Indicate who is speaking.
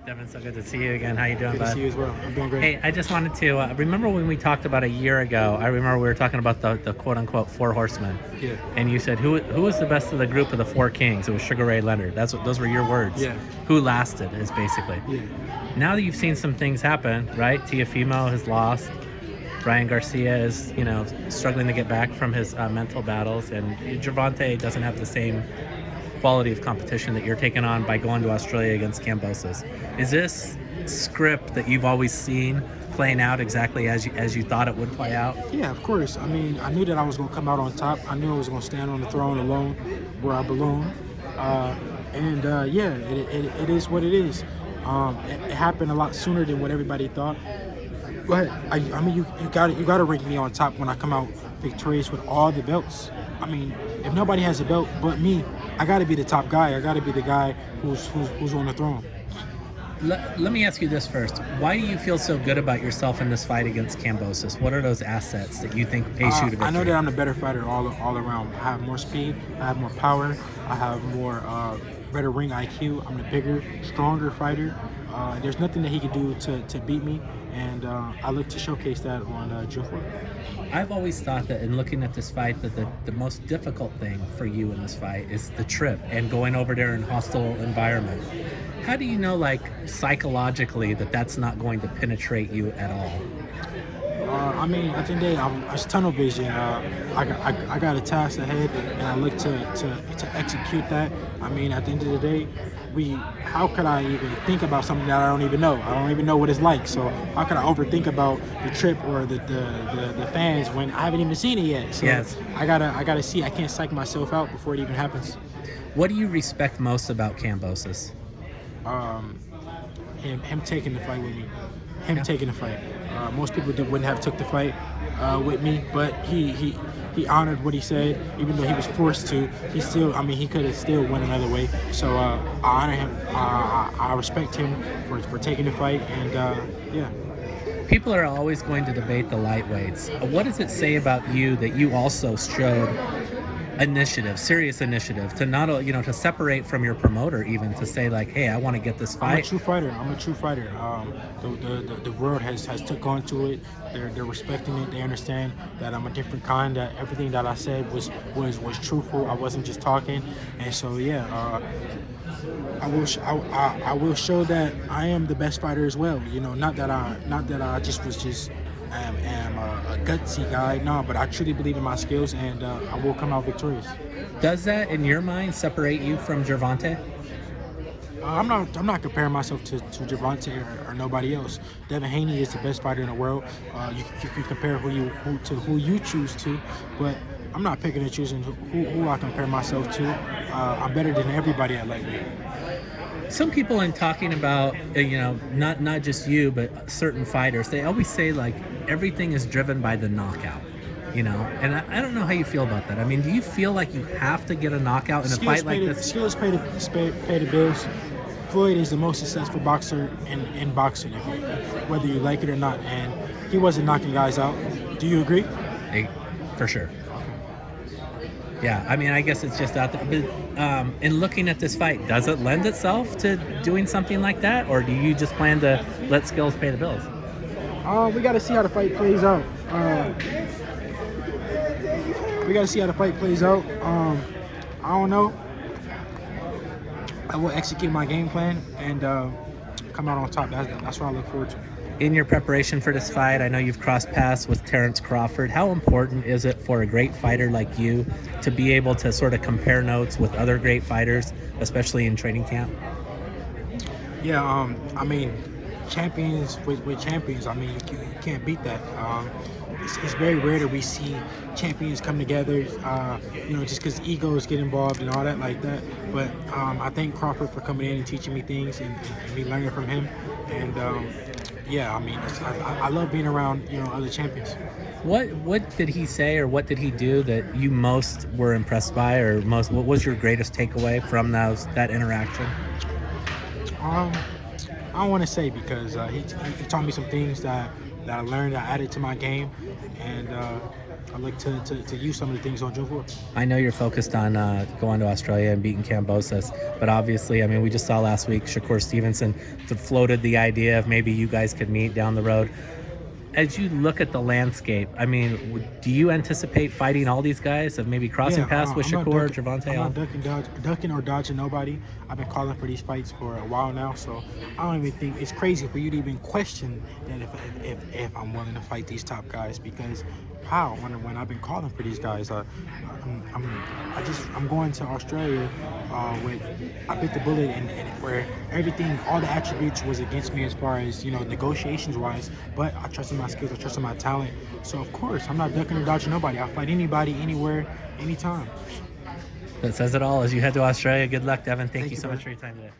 Speaker 1: Devin, so good to see you again. How you doing,
Speaker 2: Good
Speaker 1: bud?
Speaker 2: to see you as well. I'm doing great.
Speaker 1: Hey, I just wanted to remember when we talked about a year ago. I remember we were talking about the quote unquote four horsemen.
Speaker 2: Yeah.
Speaker 1: And you said who was the best of the group of the four kings? It was Sugar Ray Leonard. Those were your words.
Speaker 2: Yeah.
Speaker 1: Who lasted is basically.
Speaker 2: Yeah.
Speaker 1: Now that you've seen some things happen, right? Tiafimo has lost. Brian Garcia is, struggling to get back from his mental battles, and Gervonta doesn't have the same quality of competition that you're taking on by going to Australia against Kambosos. Is this script that you've always seen playing out exactly as you thought it would play out?
Speaker 2: Yeah, of course. I mean, I knew that I was going to come out on top. I knew I was going to stand on the throne alone where I belong. It is what it is. It happened a lot sooner than what everybody thought. But I mean, you got to rank me on top when I come out victorious with all the belts. I mean, if nobody has a belt but me, I got to be the top guy. I got to be the guy who's on the throne.
Speaker 1: Let me ask you this first. Why do you feel so good about yourself in this fight against Kambosos? What are those assets that you think pace you to victory?
Speaker 2: I know that I'm the better fighter all around. I have more speed. I have more power. I have more better ring IQ. I'm the bigger, stronger fighter. There's nothing that he can do to beat me, and I look to showcase that on June 4th.
Speaker 1: I've always thought that in looking at this fight that the most difficult thing for you in this fight is the trip and going over there in hostile environment. How do you know, like, psychologically that that's not going to penetrate you at all?
Speaker 2: I mean, at the end of the day, it's tunnel vision. I got a task ahead, and I look to execute that. I mean, at the end of the day, how could I even think about something that I don't even know? I don't even know what it's like. So how could I overthink about the trip or the fans when I haven't even seen it yet? So
Speaker 1: yes.
Speaker 2: I gotta see. I can't psych myself out before it even happens.
Speaker 1: What do you respect most about Kambosos?
Speaker 2: Him taking the fight with me. Taking the fight. Most people wouldn't have took the fight with me, but he honored what he said, even though he was forced to. He could have still went another way. So I honor him. I respect him for taking the fight, and yeah.
Speaker 1: People are always going to debate the lightweights. What does it say about you that you also showed serious initiative to not, to separate from your promoter, even to say like, hey, I want to get this fight?
Speaker 2: I'm a true fighter. The world has took on to it. They're respecting it. They understand that I'm a different kind. That everything that I said was truthful. I wasn't just talking. And so yeah, I will show that I am the best fighter as well. Not that I just am a gutsy guy. No, but I truly believe in my skills, and I will come out victorious.
Speaker 1: Does that, in your mind, separate you from Gervonta?
Speaker 2: I'm not comparing myself to Gervonta or nobody else. Devin Haney is the best fighter in the world. You can compare who you choose to, but I'm not picking and choosing who I compare myself to. I'm better than everybody at lightweight.
Speaker 1: Some people, in talking about, not just you, but certain fighters, they always say like everything is driven by the knockout, and I don't know how you feel about that. I mean, do you feel like you have to get a knockout in a fight like this?
Speaker 2: Skills pay the bills. Floyd is the most successful boxer in boxing, whether you like it or not, and he wasn't knocking guys out. Do you agree?
Speaker 1: For sure. Yeah, I mean, I guess it's just out there. But in looking at this fight, does it lend itself to doing something like that, or do you just plan to let skills pay the bills?
Speaker 2: We got to see how the fight plays out. I don't know. I will execute my game plan and come out on top. That's what I look forward to.
Speaker 1: In your preparation for this fight, I know you've crossed paths with Terence Crawford. How important is it for a great fighter like you to be able to sort of compare notes with other great fighters, especially in training camp?
Speaker 2: Yeah, I mean, champions with champions, I mean, you can't beat that. It's very rare that we see champions come together, just because egos get involved and all that like that. But I thank Crawford for coming in and teaching me things and me learning from him. And yeah, I mean, I love being around, other champions.
Speaker 1: What did he say, or what did he do that you most were impressed by, or what was your greatest takeaway from that interaction?
Speaker 2: I don't want to say, because he taught me some things that that I learned, I added to my game, and I look to use some of the things on June 4th.
Speaker 1: I know you're focused on going to Australia and beating Kambosos, but obviously, I mean, we just saw last week Shakur Stevenson floated the idea of maybe you guys could meet down the road. As you look at the landscape, I mean, do you anticipate fighting all these guys, of maybe crossing paths with Shakur, Gervonta?
Speaker 2: I'm not ducking or dodging nobody. I've been calling for these fights for a while now, so I don't even think it's crazy for you to even question that if I'm willing to fight these top guys, because how when I've been calling for these guys, I'm going to Australia with I bit the bullet and where everything, all the attributes was against me as far as negotiations wise, but I trusted my skills, I trusted my talent. So of course I'm not ducking or dodging nobody. I'll fight anybody, anywhere, anytime.
Speaker 1: That says it all. As you head to Australia, good luck, Devin. Thank you so
Speaker 2: brother.
Speaker 1: much for your time today.